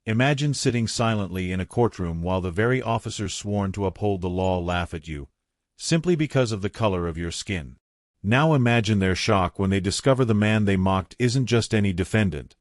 Imagine sitting silently in a courtroom while the very officers sworn to uphold the law laugh at you, simply because of the color of your skin. Now imagine their shock when they discover the man they mocked isn't just any defendant.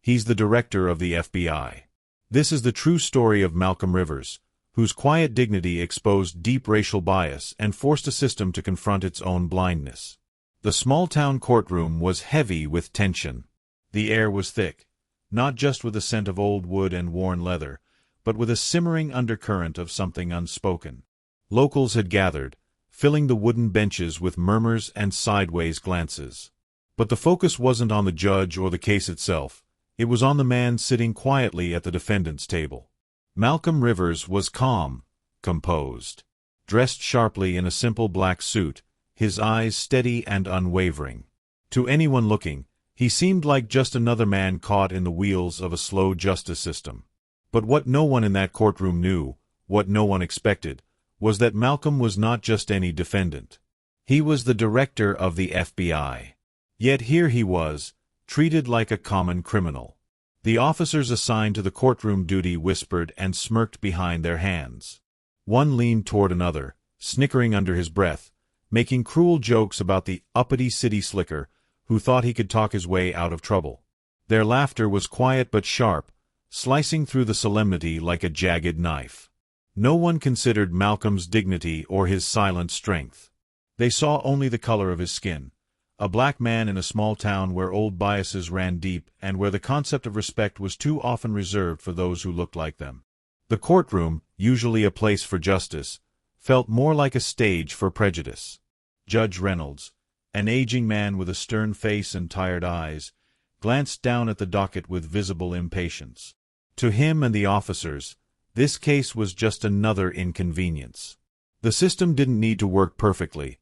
He's the director of the FBI. This is the true story of Malcolm Rivers, whose quiet dignity exposed deep racial bias and forced a system to confront its own blindness. The small-town courtroom was heavy with tension. The air was thick, not just with the scent of old wood and worn leather, but with a simmering undercurrent of something unspoken. Locals had gathered, filling the wooden benches with murmurs and sideways glances. But the focus wasn't on the judge or the case itself. It was on the man sitting quietly at the defendant's table. Malcolm Rivers was calm, composed. Dressed sharply in a simple black suit, his eyes steady and unwavering. To anyone looking, he seemed like just another man caught in the wheels of a slow justice system. But what no one in that courtroom knew, what no one expected, was that Malcolm was not just any defendant. He was the director of the FBI. Yet here he was, treated like a common criminal. The officers assigned to the courtroom duty whispered and smirked behind their hands. One leaned toward another, snickering under his breath, making cruel jokes about the uppity city slicker who thought he could talk his way out of trouble. Their laughter was quiet but sharp, slicing through the solemnity like a jagged knife. No one considered Malcolm's dignity or his silent strength. They saw only the color of his skin. A black man in a small town where old biases ran deep and where the concept of respect was too often reserved for those who looked like them. The courtroom, usually a place for justice, felt more like a stage for prejudice. Judge Reynolds, an aging man with a stern face and tired eyes, glanced down at the docket with visible impatience. To him and the officers, this case was just another inconvenience. The system didn't need to work perfectly.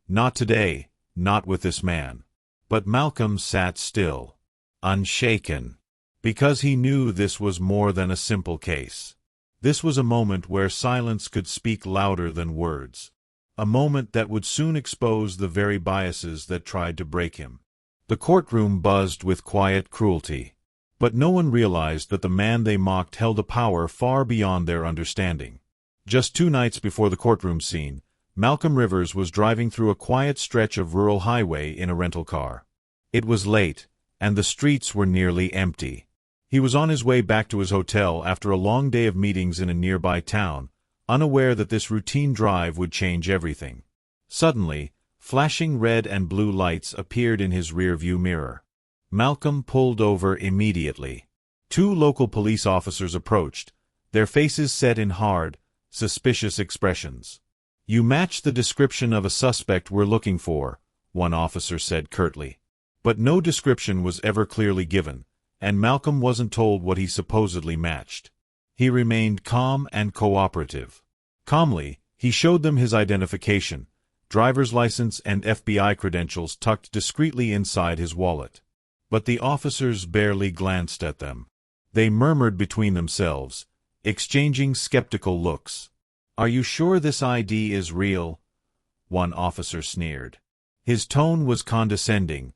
Not today. Not with this man. But Malcolm sat still, unshaken, because he knew this was more than a simple case. This was a moment where silence could speak louder than words. A moment that would soon expose the very biases that tried to break him. The courtroom buzzed with quiet cruelty. But no one realized that the man they mocked held a power far beyond their understanding. Just 2 nights before the courtroom scene, Malcolm Rivers was driving through a quiet stretch of rural highway in a rental car. It was late, and the streets were nearly empty. He was on his way back to his hotel after a long day of meetings in a nearby town, unaware that this routine drive would change everything. Suddenly, flashing red and blue lights appeared in his rearview mirror. Malcolm pulled over immediately. 2 local police officers approached, their faces set in hard, suspicious expressions. "You match the description of a suspect we're looking for," one officer said curtly. But no description was ever clearly given, and Malcolm wasn't told what he supposedly matched. He remained calm and cooperative. Calmly, he showed them his identification, driver's license and FBI credentials tucked discreetly inside his wallet. But the officers barely glanced at them. They murmured between themselves, exchanging skeptical looks. "Are you sure this ID is real?" one officer sneered. His tone was condescending,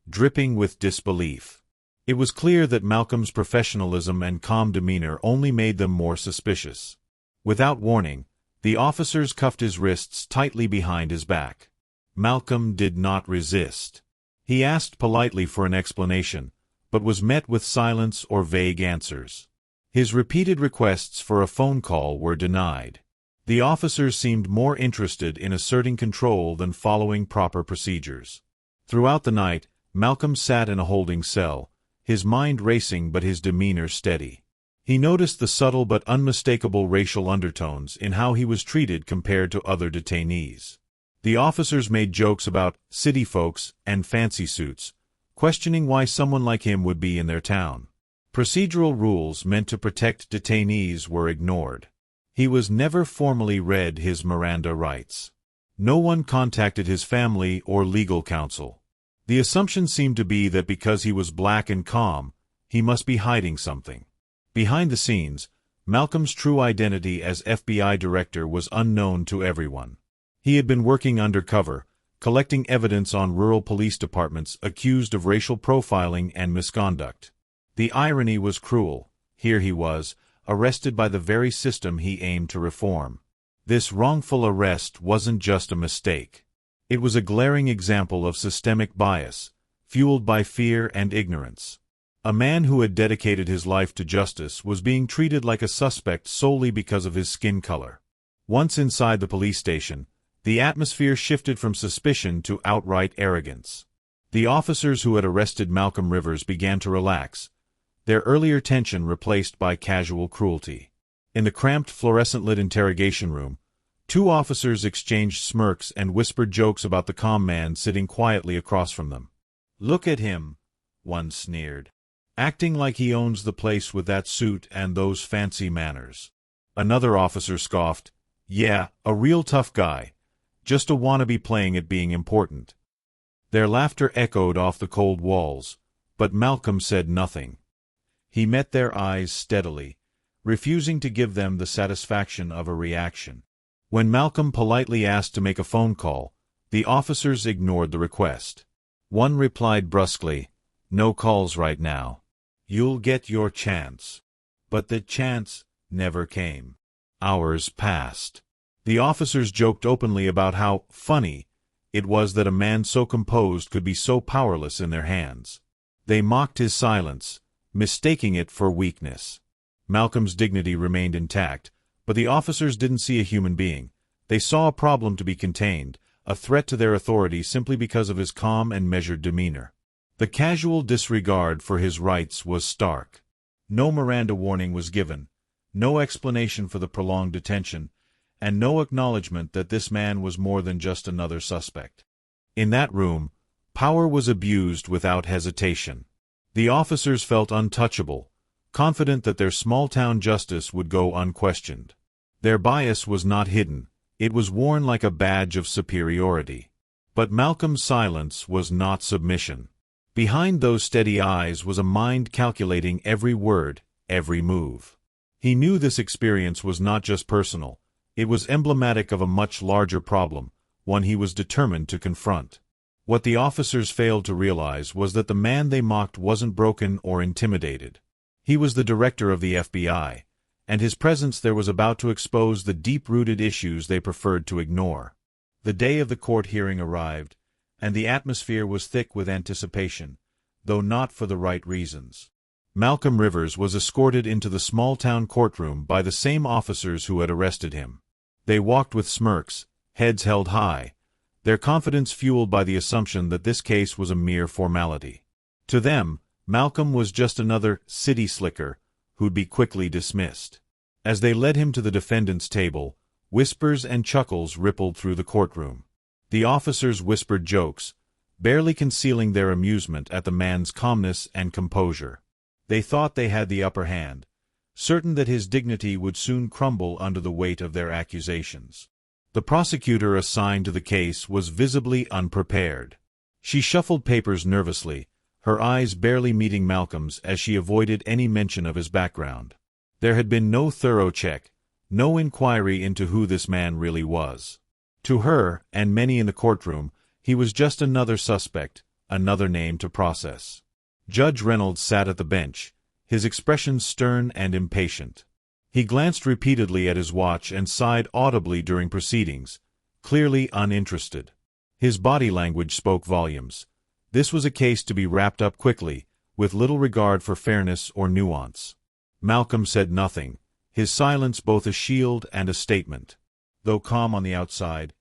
dripping with disbelief. It was clear that Malcolm's professionalism and calm demeanor only made them more suspicious. Without warning, the officers cuffed his wrists tightly behind his back. Malcolm did not resist. He asked politely for an explanation, but was met with silence or vague answers. His repeated requests for a phone call were denied. The officers seemed more interested in asserting control than following proper procedures. Throughout the night, Malcolm sat in a holding cell, his mind racing but his demeanor steady. He noticed the subtle but unmistakable racial undertones in how he was treated compared to other detainees. The officers made jokes about city folks and fancy suits, questioning why someone like him would be in their town. Procedural rules meant to protect detainees were ignored. He was never formally read his Miranda rights. No one contacted his family or legal counsel. The assumption seemed to be that because he was black and calm, he must be hiding something. Behind the scenes, Malcolm's true identity as FBI director was unknown to everyone. He had been working undercover, collecting evidence on rural police departments accused of racial profiling and misconduct. The irony was cruel. Here he was, arrested by the very system he aimed to reform. This wrongful arrest wasn't just a mistake. It was a glaring example of systemic bias, fueled by fear and ignorance. A man who had dedicated his life to justice was being treated like a suspect solely because of his skin color. Once inside the police station, the atmosphere shifted from suspicion to outright arrogance. The officers who had arrested Malcolm Rivers began to relax, their earlier tension replaced by casual cruelty. In the cramped fluorescent-lit interrogation room, two officers exchanged smirks and whispered jokes about the calm man sitting quietly across from them. "Look at him," one sneered. "Acting like he owns the place with that suit and those fancy manners." Another officer scoffed, "Yeah, a real tough guy. Just a wannabe playing at being important." Their laughter echoed off the cold walls, but Malcolm said nothing. He met their eyes steadily, refusing to give them the satisfaction of a reaction. When Malcolm politely asked to make a phone call, the officers ignored the request. One replied brusquely, "No calls right now. You'll get your chance." But the chance never came. Hours passed. The officers joked openly about how funny it was that a man so composed could be so powerless in their hands. They mocked his silence, mistaking it for weakness. Malcolm's dignity remained intact, but the officers didn't see a human being. They saw a problem to be contained, a threat to their authority simply because of his calm and measured demeanor. The casual disregard for his rights was stark. No Miranda warning was given, no explanation for the prolonged detention, and no acknowledgement that this man was more than just another suspect. In that room, power was abused without hesitation. The officers felt untouchable, confident that their small-town justice would go unquestioned. Their bias was not hidden, it was worn like a badge of superiority. But Malcolm's silence was not submission. Behind those steady eyes was a mind calculating every word, every move. He knew this experience was not just personal, it was emblematic of a much larger problem, one he was determined to confront. What the officers failed to realize was that the man they mocked wasn't broken or intimidated. He was the director of the FBI, and his presence there was about to expose the deep-rooted issues they preferred to ignore. The day of the court hearing arrived, and the atmosphere was thick with anticipation, though not for the right reasons. Malcolm Rivers was escorted into the small-town courtroom by the same officers who had arrested him. They walked with smirks, heads held high, their confidence fueled by the assumption that this case was a mere formality. To them, Malcolm was just another city slicker who'd be quickly dismissed. As they led him to the defendant's table, whispers and chuckles rippled through the courtroom. The officers whispered jokes, barely concealing their amusement at the man's calmness and composure. They thought they had the upper hand, certain that his dignity would soon crumble under the weight of their accusations. The prosecutor assigned to the case was visibly unprepared. She shuffled papers nervously, her eyes barely meeting Malcolm's as she avoided any mention of his background. There had been no thorough check, no inquiry into who this man really was. To her, and many in the courtroom, he was just another suspect, another name to process. Judge Reynolds sat at the bench, his expression stern and impatient. He glanced repeatedly at his watch and sighed audibly during proceedings, clearly uninterested. His body language spoke volumes. This was a case to be wrapped up quickly, with little regard for fairness or nuance. Malcolm said nothing, his silence both a shield and a statement. Though calm on the outside,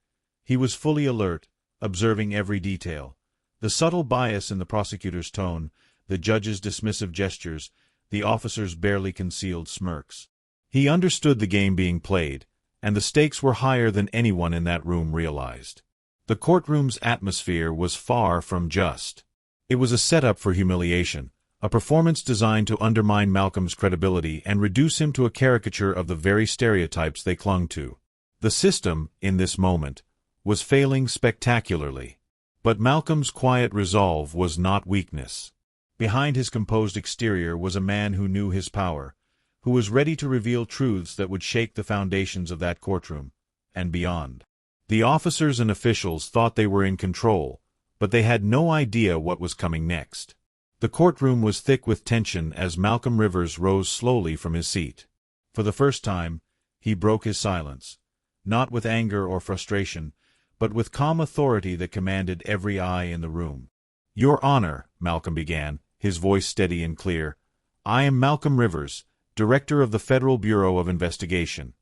he was fully alert, observing every detail. The subtle bias in the prosecutor's tone, the judge's dismissive gestures, the officer's barely concealed smirks. He understood the game being played, and the stakes were higher than anyone in that room realized. The courtroom's atmosphere was far from just. It was a setup for humiliation, a performance designed to undermine Malcolm's credibility and reduce him to a caricature of the very stereotypes they clung to. The system, in this moment, was failing spectacularly. But Malcolm's quiet resolve was not weakness. Behind his composed exterior was a man who knew his power, who was ready to reveal truths that would shake the foundations of that courtroom, and beyond. The officers and officials thought they were in control, but they had no idea what was coming next. The courtroom was thick with tension as Malcolm Rivers rose slowly from his seat. For the first time, he broke his silence, not with anger or frustration, but with calm authority that commanded every eye in the room. "Your Honor," Malcolm began, his voice steady and clear, "I am Malcolm Rivers, Director of the Federal Bureau of Investigation."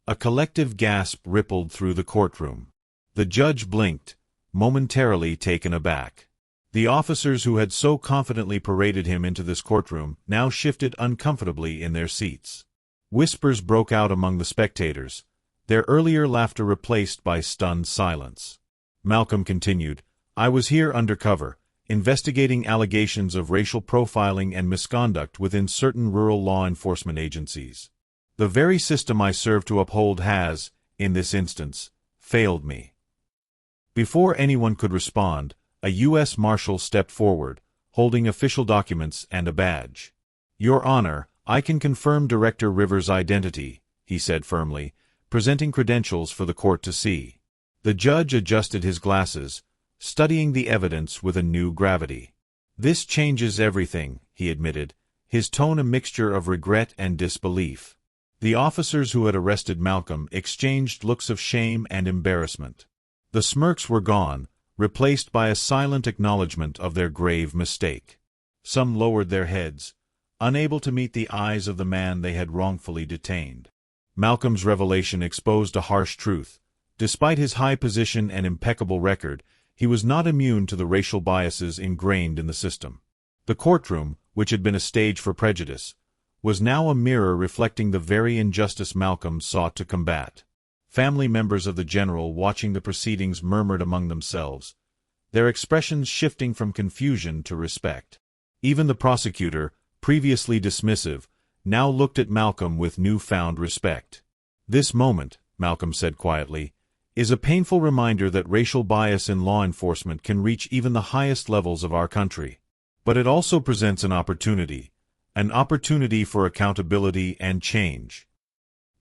A collective gasp rippled through the courtroom. The judge blinked, momentarily taken aback. The officers who had so confidently paraded him into this courtroom now shifted uncomfortably in their seats. Whispers broke out among the spectators, their earlier laughter replaced by stunned silence. Malcolm continued, "I was here undercover, investigating allegations of racial profiling and misconduct within certain rural law enforcement agencies. The very system I serve to uphold has, in this instance, failed me." Before anyone could respond, a U.S. Marshal stepped forward, holding official documents and a badge. "Your Honor, I can confirm Director Rivers' identity," he said firmly, presenting credentials for the court to see. The judge adjusted his glasses, studying the evidence with a new gravity. "This changes everything," he admitted, his tone a mixture of regret and disbelief. The officers who had arrested Malcolm exchanged looks of shame and embarrassment. The smirks were gone, replaced by a silent acknowledgment of their grave mistake. Some lowered their heads, unable to meet the eyes of the man they had wrongfully detained. Malcolm's revelation exposed a harsh truth. Despite his high position and impeccable record, he was not immune to the racial biases ingrained in the system. The courtroom, which had been a stage for prejudice, was now a mirror reflecting the very injustice Malcolm sought to combat. Family members of the general watching the proceedings murmured among themselves, their expressions shifting from confusion to respect. Even the prosecutor, previously dismissive, now looked at Malcolm with newfound respect. "This moment," Malcolm said quietly, "is a painful reminder that racial bias in law enforcement can reach even the highest levels of our country. But it also presents an opportunity for accountability and change."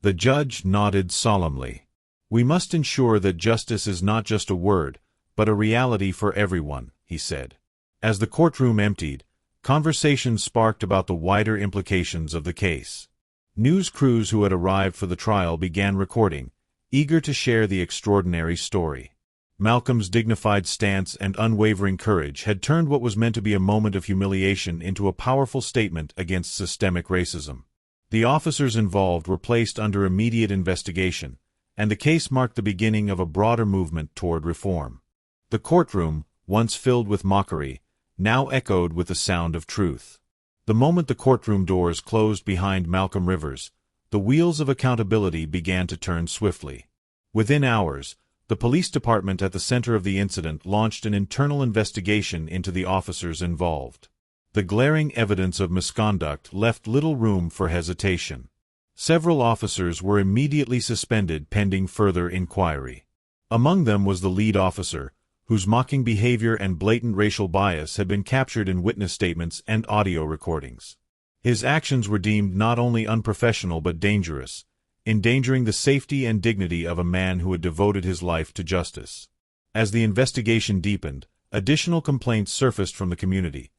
The judge nodded solemnly. "We must ensure that justice is not just a word, but a reality for everyone," he said. As the courtroom emptied, conversations sparked about the wider implications of the case. News crews who had arrived for the trial began recording, eager to share the extraordinary story. Malcolm's dignified stance and unwavering courage had turned what was meant to be a moment of humiliation into a powerful statement against systemic racism. The officers involved were placed under immediate investigation, and the case marked the beginning of a broader movement toward reform. The courtroom, once filled with mockery, now echoed with the sound of truth. The moment the courtroom doors closed behind Malcolm Rivers, the wheels of accountability began to turn swiftly. Within hours, the police department at the center of the incident launched an internal investigation into the officers involved. The glaring evidence of misconduct left little room for hesitation. Several officers were immediately suspended pending further inquiry. Among them was the lead officer, whose mocking behavior and blatant racial bias had been captured in witness statements and audio recordings. His actions were deemed not only unprofessional but dangerous, endangering the safety and dignity of a man who had devoted his life to justice. As the investigation deepened, additional complaints surfaced from the community.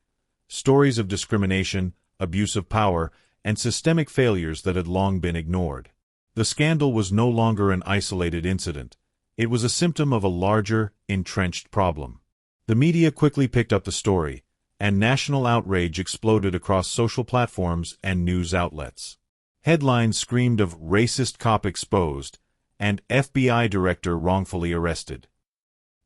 Stories of discrimination, abuse of power, and systemic failures that had long been ignored. The scandal was no longer an isolated incident. It was a symptom of a larger, entrenched problem. The media quickly picked up the story, and national outrage exploded across social platforms and news outlets. Headlines screamed of "racist cop exposed" and "FBI director wrongfully arrested."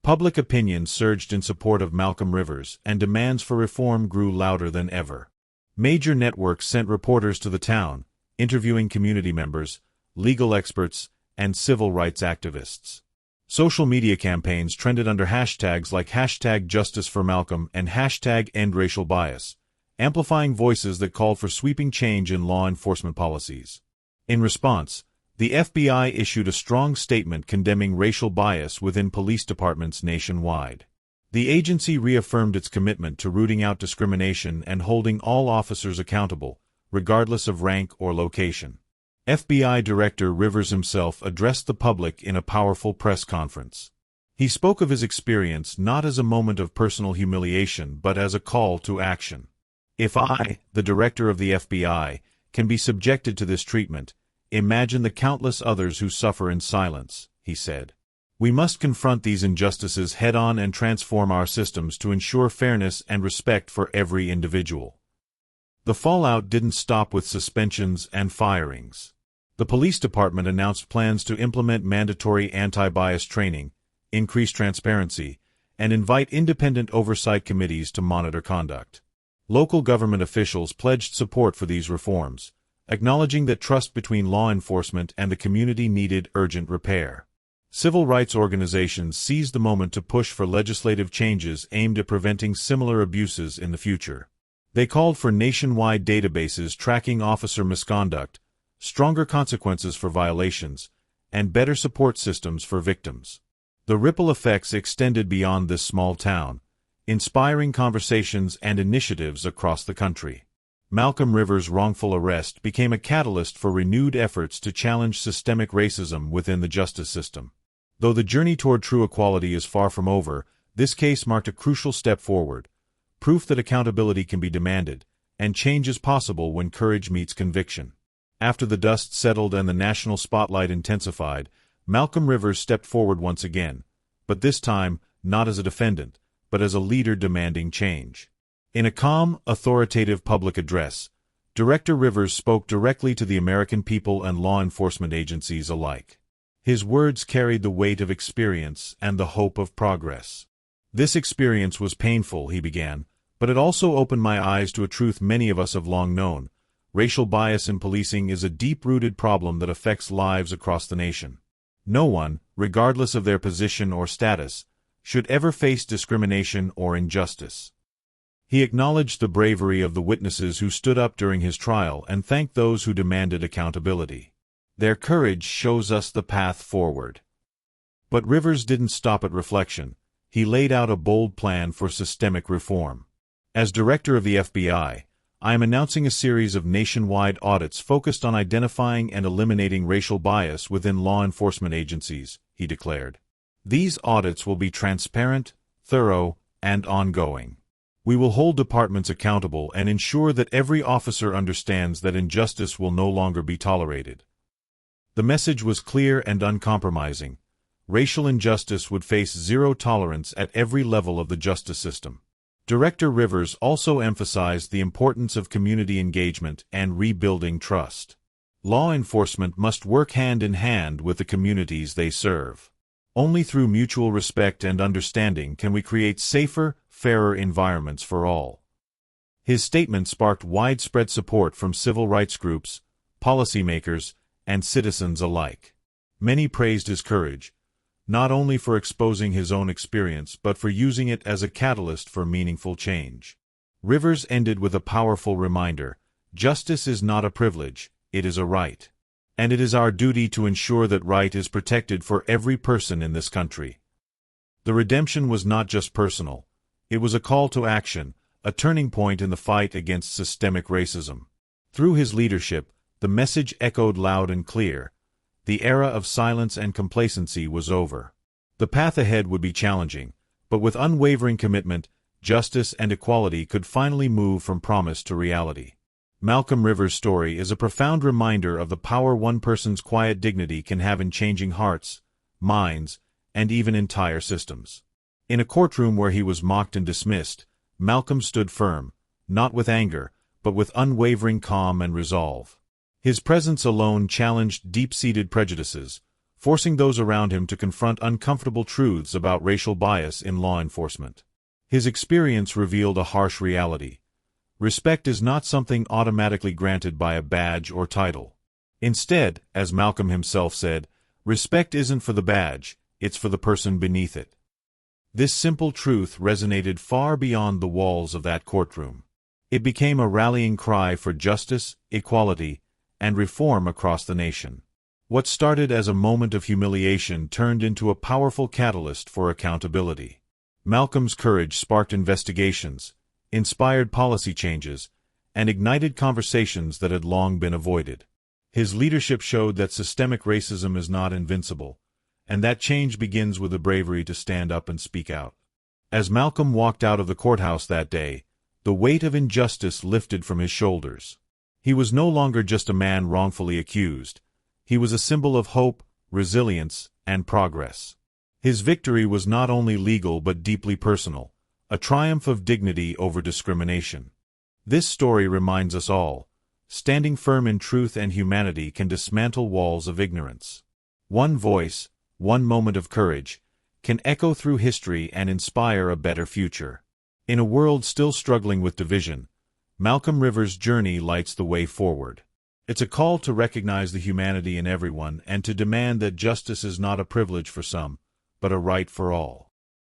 Public opinion surged in support of Malcolm Rivers, and demands for reform grew louder than ever. Major networks sent reporters to the town, interviewing community members, legal experts, and civil rights activists. Social media campaigns trended under hashtags like #JusticeForMalcolm and #EndRacialBias, amplifying voices that called for sweeping change in law enforcement policies. In response, the FBI issued a strong statement condemning racial bias within police departments nationwide. The agency reaffirmed its commitment to rooting out discrimination and holding all officers accountable, regardless of rank or location. FBI Director Rivers himself addressed the public in a powerful press conference. He spoke of his experience not as a moment of personal humiliation but as a call to action. If I, the director of the FBI, can be subjected to this treatment, imagine the countless others who suffer in silence, he said. We must confront these injustices head-on and transform our systems to ensure fairness and respect for every individual. The fallout didn't stop with suspensions and firings. The police department announced plans to implement mandatory anti-bias training, increase transparency, and invite independent oversight committees to monitor conduct. Local government officials pledged support for these reforms, acknowledging that trust between law enforcement and the community needed urgent repair. Civil rights organizations seized the moment to push for legislative changes aimed at preventing similar abuses in the future. They called for nationwide databases tracking officer misconduct, stronger consequences for violations, and better support systems for victims. The ripple effects extended beyond this small town, inspiring conversations and initiatives across the country. Malcolm Rivers' wrongful arrest became a catalyst for renewed efforts to challenge systemic racism within the justice system. Though the journey toward true equality is far from over, this case marked a crucial step forward, proof that accountability can be demanded, and change is possible when courage meets conviction. After the dust settled and the national spotlight intensified, Malcolm Rivers stepped forward once again, but this time not as a defendant, but as a leader demanding change. In a calm, authoritative public address, Director Rivers spoke directly to the American people and law enforcement agencies alike. His words carried the weight of experience and the hope of progress. This experience was painful, he began, but it also opened my eyes to a truth many of us have long known. Racial bias in policing is a deep-rooted problem that affects lives across the nation. No one, regardless of their position or status, should ever face discrimination or injustice. He acknowledged the bravery of the witnesses who stood up during his trial and thanked those who demanded accountability. Their courage shows us the path forward. But Rivers didn't stop at reflection. He laid out a bold plan for systemic reform. As director of the FBI, I am announcing a series of nationwide audits focused on identifying and eliminating racial bias within law enforcement agencies, he declared. These audits will be transparent, thorough, and ongoing. We will hold departments accountable and ensure that every officer understands that injustice will no longer be tolerated. The message was clear and uncompromising. Racial injustice would face zero tolerance at every level of the justice system. Director Rivers also emphasized the importance of community engagement and rebuilding trust. Law enforcement must work hand in hand with the communities they serve. Only through mutual respect and understanding can we create safer, fairer environments for all. His statement sparked widespread support from civil rights groups, policymakers, and citizens alike. Many praised his courage, not only for exposing his own experience but for using it as a catalyst for meaningful change. Rivers ended with a powerful reminder: justice is not a privilege, it is a right. And it is our duty to ensure that right is protected for every person in this country. The redemption was not just personal. It was a call to action, a turning point in the fight against systemic racism. Through his leadership, the message echoed loud and clear: the era of silence and complacency was over. The path ahead would be challenging, but with unwavering commitment, justice and equality could finally move from promise to reality. Malcolm Rivers' story is a profound reminder of the power one person's quiet dignity can have in changing hearts, minds, and even entire systems. In a courtroom where he was mocked and dismissed, Malcolm stood firm, not with anger, but with unwavering calm and resolve. His presence alone challenged deep-seated prejudices, forcing those around him to confront uncomfortable truths about racial bias in law enforcement. His experience revealed a harsh reality. Respect is not something automatically granted by a badge or title. Instead, as Malcolm himself said, respect isn't for the badge, it's for the person beneath it. This simple truth resonated far beyond the walls of that courtroom. It became a rallying cry for justice, equality, and reform across the nation. What started as a moment of humiliation turned into a powerful catalyst for accountability. Malcolm's courage sparked investigations, inspired policy changes, and ignited conversations that had long been avoided. His leadership showed that systemic racism is not invincible, and that change begins with the bravery to stand up and speak out. As Malcolm walked out of the courthouse that day, the weight of injustice lifted from his shoulders. He was no longer just a man wrongfully accused. He was a symbol of hope, resilience, and progress. His victory was not only legal but deeply personal, a triumph of dignity over discrimination. This story reminds us all, standing firm in truth and humanity can dismantle walls of ignorance. One voice, one moment of courage, can echo through history and inspire a better future. In a world still struggling with division, Malcolm Rivers' journey lights the way forward. It's a call to recognize the humanity in everyone and to demand that justice is not a privilege for some, but a right for all.